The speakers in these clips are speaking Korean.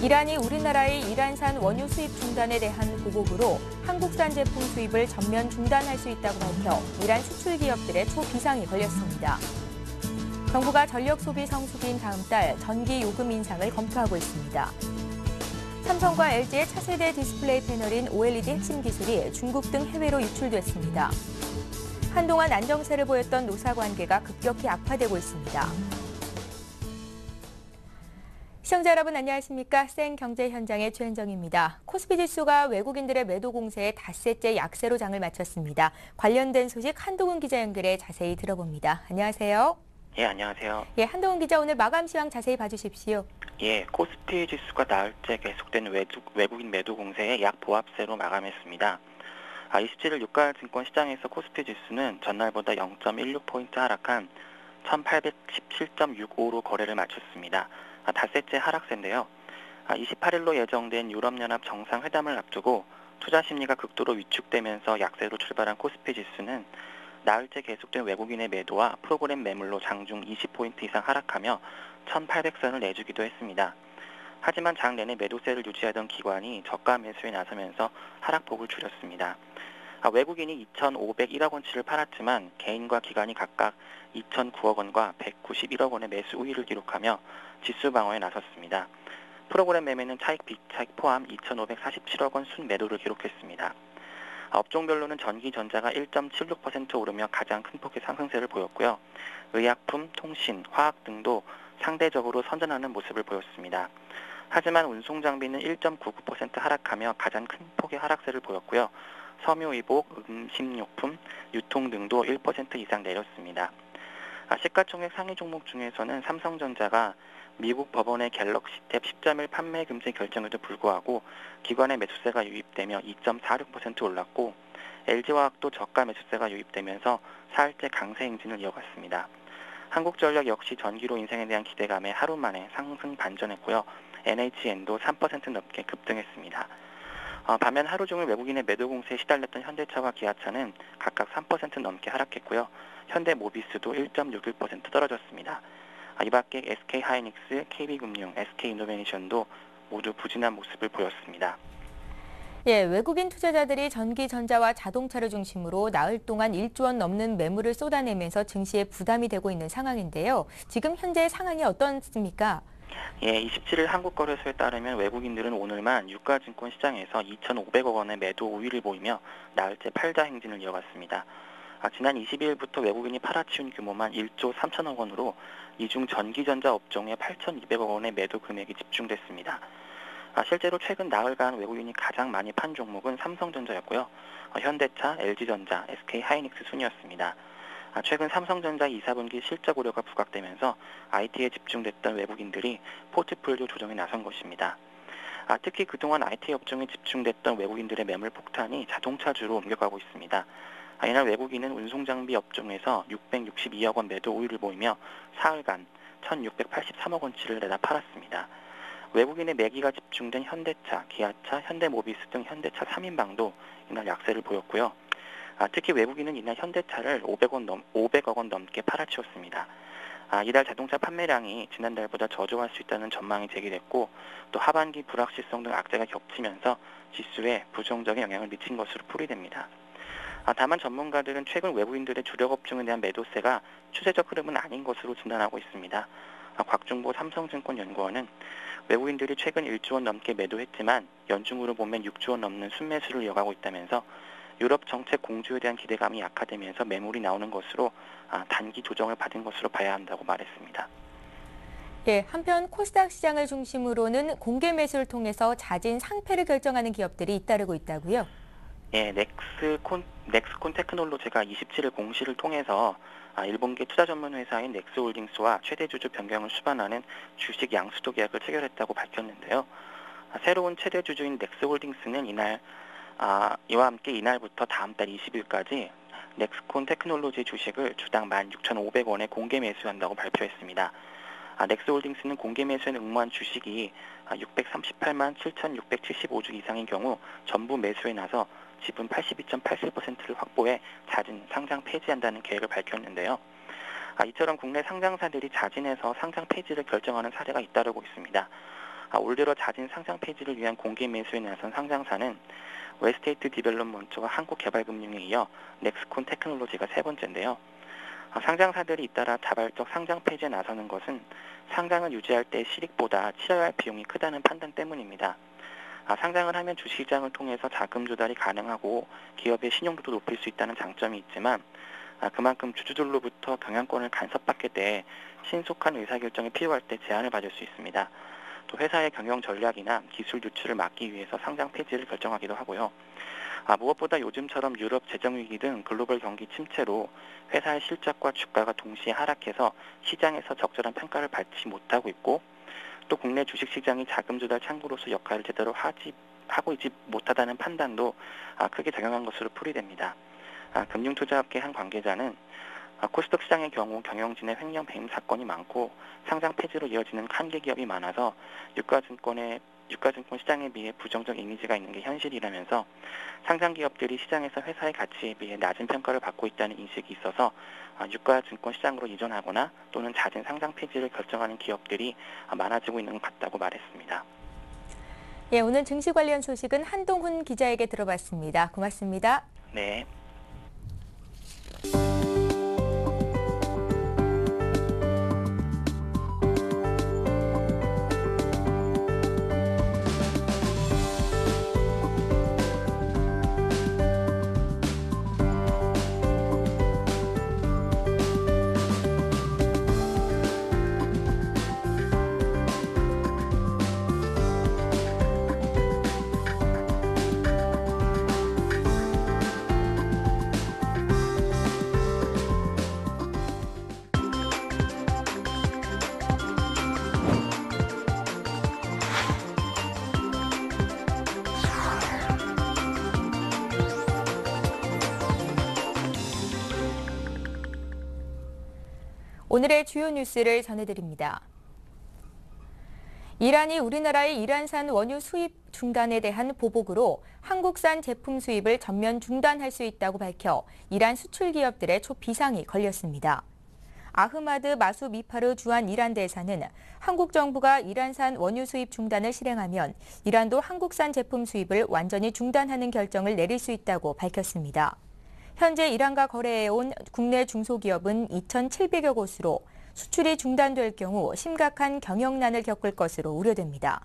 이란이 우리나라의 이란산 원유 수입 중단에 대한 보복으로 한국산 제품 수입을 전면 중단할 수 있다고 밝혀 이란 수출 기업들의 초비상이 걸렸습니다. 정부가 전력 소비 성수기인 다음 달 전기 요금 인상을 검토하고 있습니다. 삼성과 LG의 차세대 디스플레이 패널인 OLED 핵심 기술이 중국 등 해외로 유출됐습니다. 한동안 안정세를 보였던 노사 관계가 급격히 악화되고 있습니다. 시청자 여러분 안녕하십니까? 생경제 현장의 최은정입니다. 코스피 지수가 외국인들의 매도 공세에 닷새째 약세로 장을 마쳤습니다. 관련된 소식 한동훈 기자 연결해 자세히 들어봅니다. 안녕하세요. 예, 안녕하세요. 예, 한동훈 기자 오늘 마감 시황 자세히 봐주십시오. 예, 코스피 지수가 나흘째 계속된 외국인 매도 공세에 약 보합세로 마감했습니다. 27일 유가증권 시장에서 코스피 지수는 전날보다 0.16포인트 하락한 1817.65로 거래를 마쳤습니다. 닷새째 하락세인데요. 28일로 예정된 유럽연합 정상회담을 앞두고 투자 심리가 극도로 위축되면서 약세로 출발한 코스피 지수는 나흘째 계속된 외국인의 매도와 프로그램 매물로 장중 20포인트 이상 하락하며 1800선을 내주기도 했습니다. 하지만 장 내내 매도세를 유지하던 기관이 저가 매수에 나서면서 하락폭을 줄였습니다. 외국인이 2,501억 원치를 팔았지만 개인과 기관이 각각 2,009억 원과 191억 원의 매수 우위를 기록하며 지수 방어에 나섰습니다. 프로그램 매매는 차익 비차익 포함 2,547억 원 순매도를 기록했습니다. 업종별로는 전기 전자가 1.76% 오르며 가장 큰 폭의 상승세를 보였고요. 의약품, 통신, 화학 등도 상대적으로 선전하는 모습을 보였습니다. 하지만 운송장비는 1.99% 하락하며 가장 큰 폭의 하락세를 보였고요. 섬유의복, 음식료품, 유통 등도 1% 이상 내렸습니다. 시가총액 상위 종목 중에서는 삼성전자가 미국 법원의 갤럭시 탭 10.1 판매 금지 결정에도 불구하고 기관의 매수세가 유입되며 2.46% 올랐고 LG화학도 저가 매수세가 유입되면서 사흘째 강세 행진을 이어갔습니다. 한국전력 역시 전기료 인상에 대한 기대감에 하루 만에 상승 반전했고요. NHN도 3% 넘게 급등했습니다. 반면 하루 종일 외국인의 매도 공세에 시달렸던 현대차와 기아차는 각각 3% 넘게 하락했고요. 현대모비스도 1.61% 떨어졌습니다. 이 밖에 SK하이닉스, KB금융, SK이노베이션도 모두 부진한 모습을 보였습니다. 예, 외국인 투자자들이 전기, 전자와 자동차를 중심으로 나흘 동안 1조 원 넘는 매물을 쏟아내면서 증시에 부담이 되고 있는 상황인데요. 지금 현재 상황이 어떻습니까? 예, 27일 한국거래소에 따르면 외국인들은 오늘만 유가증권 시장에서 2,500억 원의 매도 우위를 보이며 나흘째 팔자 행진을 이어갔습니다. 지난 22일부터 외국인이 팔아치운 규모만 1조 3천억 원으로 이중 전기전자 업종에 8,200억 원의 매도 금액이 집중됐습니다. 실제로 최근 나흘간 외국인이 가장 많이 판 종목은 삼성전자였고요. 현대차, LG전자, SK하이닉스 순이었습니다. 최근 삼성전자 2, 4분기 실적 우려가 부각되면서 IT에 집중됐던 외국인들이 포트폴리오 조정에 나선 것입니다. 특히 그동안 IT 업종에 집중됐던 외국인들의 매물 폭탄이 자동차주로 옮겨가고 있습니다. 이날 외국인은 운송장비 업종에서 662억 원 매도 우위를 보이며 사흘간 1,683억 원치를 내다 팔았습니다. 외국인의 매기가 집중된 현대차, 기아차, 현대모비스 등 현대차 3인방도 이날 약세를 보였고요. 특히 외국인은 이날 현대차를 500억 원 넘게 팔아치웠습니다. 이달 자동차 판매량이 지난달보다 저조할 수 있다는 전망이 제기됐고 또 하반기 불확실성 등 악재가 겹치면서 지수에 부정적인 영향을 미친 것으로 풀이됩니다. 다만 전문가들은 최근 외국인들의 주력 업종에 대한 매도세가 추세적 흐름은 아닌 것으로 진단하고 있습니다. 곽중보 삼성증권 연구원은 외국인들이 최근 1조 원 넘게 매도했지만 연중으로 보면 6조 원 넘는 순매수를 이어가고 있다면서 유럽 정책 공조에 대한 기대감이 약화되면서 매물이 나오는 것으로 단기 조정을 받은 것으로 봐야 한다고 말했습니다. 예, 한편 코스닥 시장을 중심으로는 공개 매수를 통해서 잦은 상패를 결정하는 기업들이 잇따르고 있다고요? 예, 넥스콘 테크놀로지가 27일 공시를 통해서 일본계 투자 전문 회사인 넥스홀딩스와 최대 주주 변경을 수반하는 주식 양수도 계약을 체결했다고 밝혔는데요. 새로운 최대 주주인 넥스홀딩스는 이와 함께 이날부터 다음 달 20일까지 넥스콘 테크놀로지 주식을 주당 16,500원에 공개 매수한다고 발표했습니다. 넥스홀딩스는 공개 매수에 응모한 주식이 638만 7,675주 이상인 경우 전부 매수에 나서 지분 82.87%를 확보해 자진 상장 폐지한다는 계획을 밝혔는데요. 이처럼 국내 상장사들이 자진해서 상장 폐지를 결정하는 사례가 잇따르고 있습니다. 올 들어 자진 상장 폐지를 위한 공개 매수에 나선 상장사는 웨스테이트 디벨롭먼트와 한국개발금융에 이어 넥스콘 테크놀로지가 세 번째인데요. 상장사들이 잇따라 자발적 상장 폐지에 나서는 것은 상장을 유지할 때 실익보다 치러야 할 비용이 크다는 판단 때문입니다. 상장을 하면 주식시장을 통해서 자금 조달이 가능하고 기업의 신용도도 높일 수 있다는 장점이 있지만 그만큼 주주들로부터 경영권을 간섭받게 돼 신속한 의사결정이 필요할 때 제한을 받을 수 있습니다. 또 회사의 경영 전략이나 기술 유출을 막기 위해서 상장 폐지를 결정하기도 하고요. 무엇보다 요즘처럼 유럽 재정위기 등 글로벌 경기 침체로 회사의 실적과 주가가 동시에 하락해서 시장에서 적절한 평가를 받지 못하고 있고 또 국내 주식시장이 자금 조달 창구로서 역할을 제대로 하고 있지 못하다는 판단도 크게 작용한 것으로 풀이됩니다. 금융투자업계 한 관계자는 코스닥 시장의 경우 경영진의 횡령 배임 사건이 많고 상장 폐지로 이어지는 한계 기업이 많아서 유가증권 시장에 비해 부정적 이미지가 있는 게 현실이라면서 상장 기업들이 시장에서 회사의 가치에 비해 낮은 평가를 받고 있다는 인식이 있어서 유가증권 시장으로 이전하거나 또는 자진 상장 폐지를 결정하는 기업들이 많아지고 있는 것 같다고 말했습니다. 예, 오늘 증시 관련 소식은 한동훈 기자에게 들어봤습니다. 고맙습니다. 네. 오늘의 주요 뉴스를 전해드립니다. 이란이 우리나라의 이란산 원유 수입 중단에 대한 보복으로 한국산 제품 수입을 전면 중단할 수 있다고 밝혀 이란 수출 기업들의 초비상이 걸렸습니다. 아흐마드 마수 미파르 주한 이란 대사는 한국 정부가 이란산 원유 수입 중단을 실행하면 이란도 한국산 제품 수입을 완전히 중단하는 결정을 내릴 수 있다고 밝혔습니다. 현재 이란과 거래해온 국내 중소기업은 2,700여 곳으로 수출이 중단될 경우 심각한 경영난을 겪을 것으로 우려됩니다.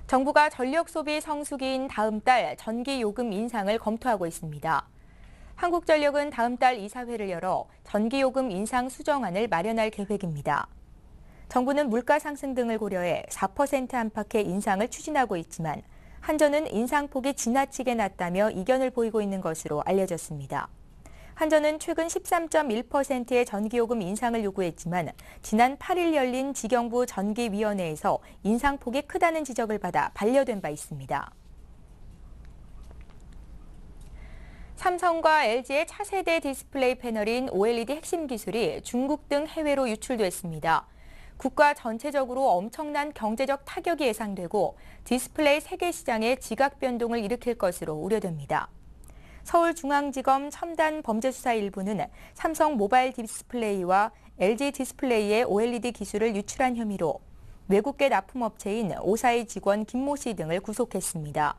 정부가 전력 소비 성수기인 다음 달 전기요금 인상을 검토하고 있습니다. 한국전력은 다음 달 이사회를 열어 전기요금 인상 수정안을 마련할 계획입니다. 정부는 물가 상승 등을 고려해 4% 안팎의 인상을 추진하고 있지만 한전은 인상폭이 지나치게 낮다며 이견을 보이고 있는 것으로 알려졌습니다. 한전은 최근 13.1%의 전기요금 인상을 요구했지만 지난 8일 열린 지경부 전기위원회에서 인상폭이 크다는 지적을 받아 반려된 바 있습니다. 삼성과 LG의 차세대 디스플레이 패널인 OLED 핵심 기술이 중국 등 해외로 유출됐습니다. 국가 전체적으로 엄청난 경제적 타격이 예상되고 디스플레이 세계 시장에 지각 변동을 일으킬 것으로 우려됩니다. 서울중앙지검 첨단범죄수사 1부는 삼성 모바일 디스플레이와 LG 디스플레이의 OLED 기술을 유출한 혐의로 외국계 납품업체인 오사의 직원 김모 씨 등을 구속했습니다.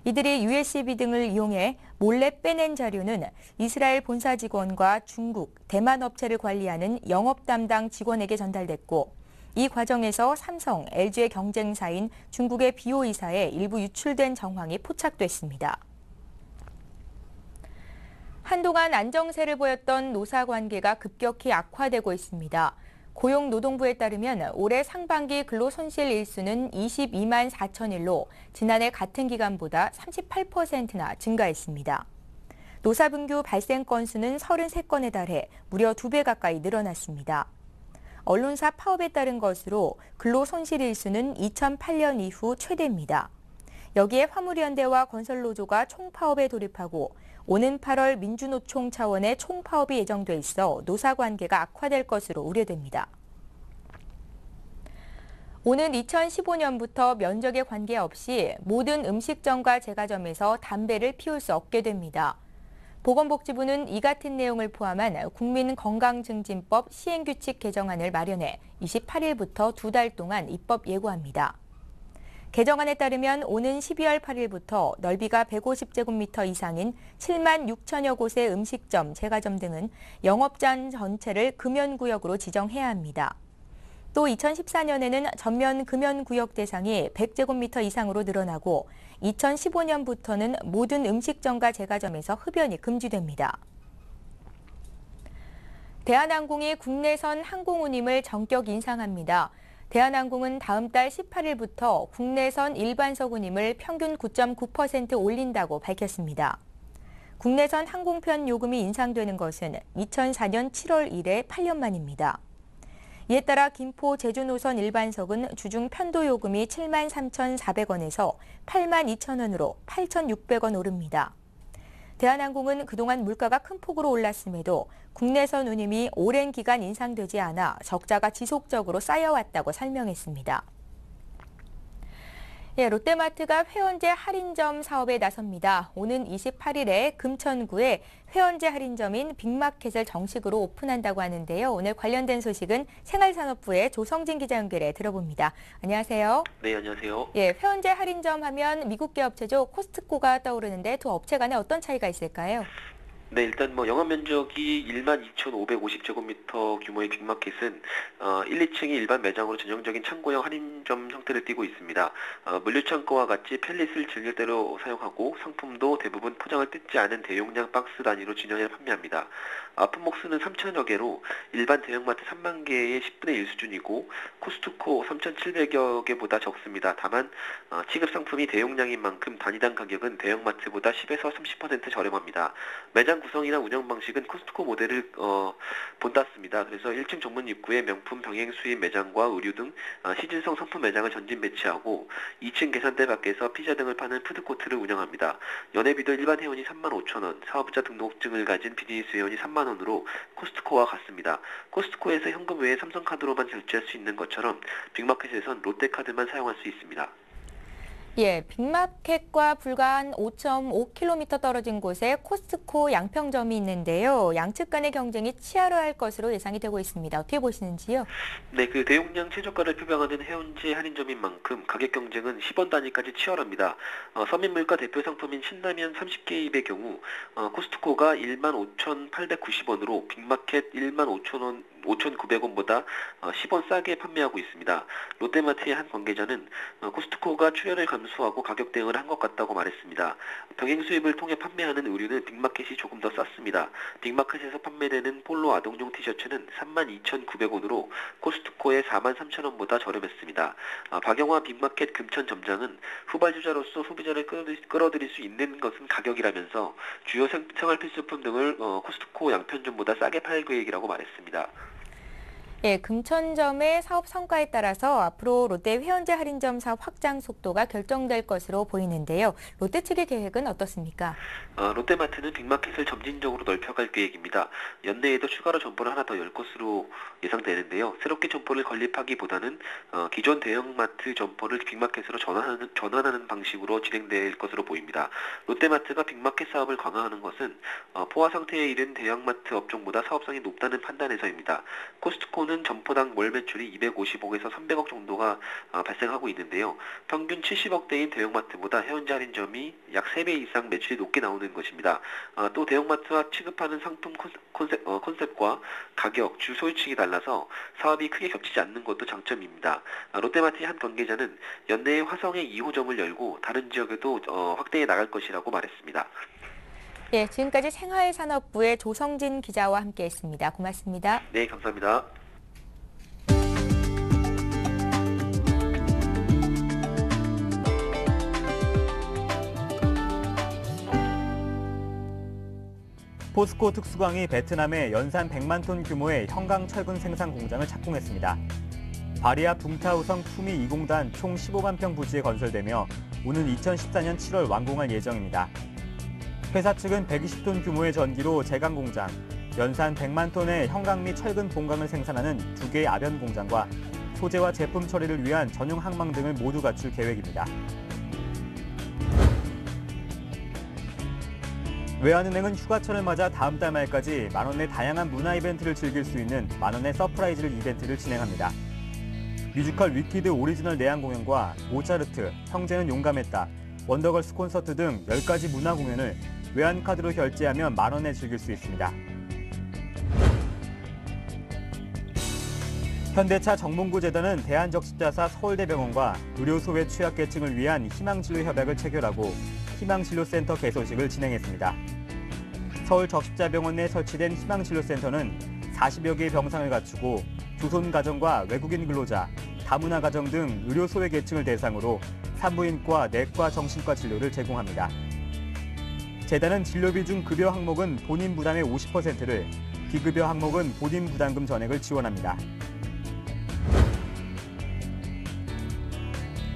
이들이 USB 등을 이용해 몰래 빼낸 자료는 이스라엘 본사 직원과 중국, 대만 업체를 관리하는 영업 담당 직원에게 전달됐고 이 과정에서 삼성, LG의 경쟁사인 중국의 비오이사에 일부 유출된 정황이 포착됐습니다. 한동안 안정세를 보였던 노사관계가 급격히 악화되고 있습니다. 고용노동부에 따르면 올해 상반기 근로손실 일수는 22만 4천 일로 지난해 같은 기간보다 38%나 증가했습니다. 노사분규 발생 건수는 33건에 달해 무려 2배 가까이 늘어났습니다. 언론사 파업에 따른 것으로 근로손실 일수는 2008년 이후 최대입니다. 여기에 화물연대와 건설노조가 총파업에 돌입하고 오는 8월 민주노총 차원의 총파업이 예정돼 있어 노사관계가 악화될 것으로 우려됩니다. 오는 2015년부터 면적에 관계없이 모든 음식점과 제과점에서 담배를 피울 수 없게 됩니다. 보건복지부는 이 같은 내용을 포함한 국민건강증진법 시행규칙 개정안을 마련해 28일부터 2달 동안 입법 예고합니다. 개정안에 따르면 오는 12월 8일부터 넓이가 150제곱미터 이상인 7만 6천여 곳의 음식점, 제과점 등은 영업장 전체를 금연구역으로 지정해야 합니다. 또 2014년에는 전면 금연구역 대상이 100제곱미터 이상으로 늘어나고 2015년부터는 모든 음식점과 제과점에서 흡연이 금지됩니다. 대한항공이 국내선 항공운임을 전격 인상합니다. 대한항공은 다음 달 18일부터 국내선 일반석 운임을 평균 9.9% 올린다고 밝혔습니다. 국내선 항공편 요금이 인상되는 것은 2004년 7월 이래 8년 만입니다. 이에 따라 김포 제주 노선 일반석은 주중 편도 요금이 73,400원에서 82,000원으로 8,600원 오릅니다. 대한항공은 그동안 물가가 큰 폭으로 올랐음에도 국내선 운임이 오랜 기간 인상되지 않아 적자가 지속적으로 쌓여왔다고 설명했습니다. 롯데마트가 회원제 할인점 사업에 나섭니다. 오는 28일에 금천구에 회원제 할인점인 빅마켓을 정식으로 오픈한다고 하는데요. 오늘 관련된 소식은 생활산업부의 조성진 기자 연결해 들어봅니다. 안녕하세요. 네, 안녕하세요. 회원제 할인점 하면 미국계 업체죠. 코스트코가 떠오르는데 두 업체 간에 어떤 차이가 있을까요? 네, 일단 영업 면적이 12,550제곱미터 규모의 빅마켓은 1, 2층이 일반 매장으로 전형적인 창고형 할인점 형태를 띠고 있습니다. 물류창고와 같이 펠릿을 즐길 대로 사용하고 상품도 대부분 포장을 뜯지 않은 대용량 박스 단위로 진열해 판매합니다. 품목 수는 3,000여 개로 일반 대형마트 3만 개의 10분의 1 수준이고 코스트코 3,700여 개보다 적습니다. 다만 취급 상품이 대용량인 만큼 단위당 가격은 대형마트보다 10에서 30% 저렴합니다. 매장 구성이나 운영 방식은 코스트코 모델을 본땄습니다. 그래서 1층 정문 입구에 명품 병행 수입 매장과 의류 등 시즌성 상품 매장을 전진 배치하고 2층 계산대 밖에서 피자 등을 파는 푸드코트를 운영합니다. 연회비도 일반 회원이 35,000원, 사업자 등록증을 가진 비즈니스 회원이 3만 원으로 코스트코와 같습니다. 코스트코에서 현금 외에 삼성카드로만 결제할 수 있는 것처럼 빅마켓에선 롯데카드만 사용할 수 있습니다. 빅마켓과 불과 한 5.5km 떨어진 곳에 코스트코 양평점이 있는데요. 양측 간의 경쟁이 치열할 것으로 예상이 되고 있습니다. 어떻게 보시는지요? 네, 대용량 최저가를 표방하는 회원제 할인점인 만큼 가격 경쟁은 10원 단위까지 치열합니다. 서민물가 대표 상품인 신라면 30개입의 경우 코스트코가 15,890원으로 빅마켓 15,900원보다 10원 싸게 판매하고 있습니다. 롯데마트의 한 관계자는 코스트코가 출혈을 감수하고 가격 대응을 한 것 같다고 말했습니다. 병행 수입을 통해 판매하는 의류는 빅마켓이 조금 더 쌌습니다. 빅마켓에서 판매되는 폴로 아동용 티셔츠는 32,900원으로 코스트코의 43,000원보다 저렴했습니다. 박영화 빅마켓 금천 점장은 후발주자로서 소비자를 끌어들일 수 있는 것은 가격이라면서 주요 생활 필수품 등을 코스트코 양편점보다 싸게 팔 계획이라고 말했습니다. 금천점의 사업 성과에 따라서 앞으로 롯데 회원제 할인점 사업 확장 속도가 결정될 것으로 보이는데요. 롯데 측의 계획은 어떻습니까? 롯데마트는 빅마켓을 점진적으로 넓혀갈 계획입니다. 연내에도 추가로 점포를 하나 더 열 것으로 예상되는데요. 새롭게 점포를 건립하기보다는 기존 대형마트 점포를 빅마켓으로 전환하는 방식으로 진행될 것으로 보입니다. 롯데마트가 빅마켓 사업을 강화하는 것은 포화 상태에 이른 대형마트 업종보다 사업성이 높다는 판단에서입니다. 코스트코는 점포당 월 매출이 250억에서 300억 정도가 발생하고 있는데요. 평균 70억대인 대형마트보다 회원제 할인점이 약 3배 이상 매출이 높게 나오는 것입니다. 또 대형마트와 취급하는 상품 컨셉과 가격, 주 소유층이 달라서 사업이 크게 겹치지 않는 것도 장점입니다. 롯데마트의 한 관계자는 연내에 화성에 2호점을 열고 다른 지역에도 확대해 나갈 것이라고 말했습니다. 지금까지 생활산업부의 조성진 기자와 함께했습니다. 고맙습니다. 네, 감사합니다. 포스코 특수광이 베트남에 연산 100만 톤 규모의 형광 철근 생산 공장을 착공했습니다. 바리아 붕타우성 투미 2공단 총 15만 평 부지에 건설되며 오는 2014년 7월 완공할 예정입니다. 회사 측은 120톤 규모의 전기로 제강 공장, 연산 100만 톤의 형광 및 철근 본강을 생산하는 2개의 아변 공장과 소재와 제품 처리를 위한 전용 항망 등을 모두 갖출 계획입니다. 외환은행은 휴가철을 맞아 다음 달 말까지 만원의 다양한 문화 이벤트를 즐길 수 있는 만원의 서프라이즈 이벤트를 진행합니다. 뮤지컬 위키드 오리지널 내한 공연과 모차르트, 형제는 용감했다, 원더걸스 콘서트 등 10가지 문화 공연을 외환카드로 결제하면 만원에 즐길 수 있습니다. 현대차 정몽구재단은 대한적십자사 서울대병원과 의료소외 취약계층을 위한 희망진료 협약을 체결하고 희망진료센터 개소식을 진행했습니다. 서울적십자병원 내 설치된 희망진료센터는 40여 개의 병상을 갖추고 조손가정과 외국인 근로자, 다문화 가정 등 의료소외 계층을 대상으로 산부인과, 내과, 정신과 진료를 제공합니다. 재단은 진료비 중 급여 항목은 본인 부담의 50%를, 비급여 항목은 본인 부담금 전액을 지원합니다.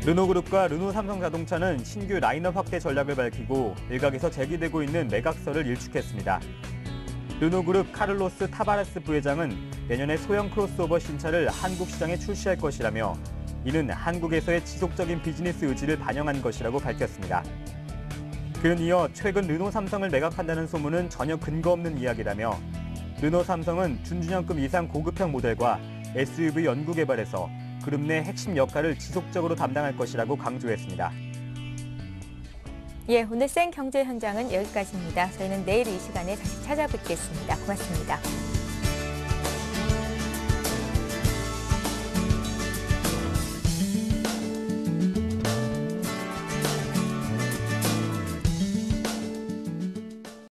르노그룹과 르노삼성자동차는 신규 라인업 확대 전략을 밝히고 일각에서 제기되고 있는 매각설을 일축했습니다. 르노그룹 카를로스 타바레스 부회장은 내년에 소형 크로스오버 신차를 한국 시장에 출시할 것이라며 이는 한국에서의 지속적인 비즈니스 의지를 반영한 것이라고 밝혔습니다. 그는 이어 최근 르노삼성을 매각한다는 소문은 전혀 근거 없는 이야기라며 르노삼성은 준준형급 이상 고급형 모델과 SUV 연구 개발에서 그룹 내 핵심 역할을 지속적으로 담당할 것이라고 강조했습니다. 예, 오늘 생 경제 현장은 여기까지입니다. 저희는 내일 이 시간에 다시 찾아뵙겠습니다. 고맙습니다.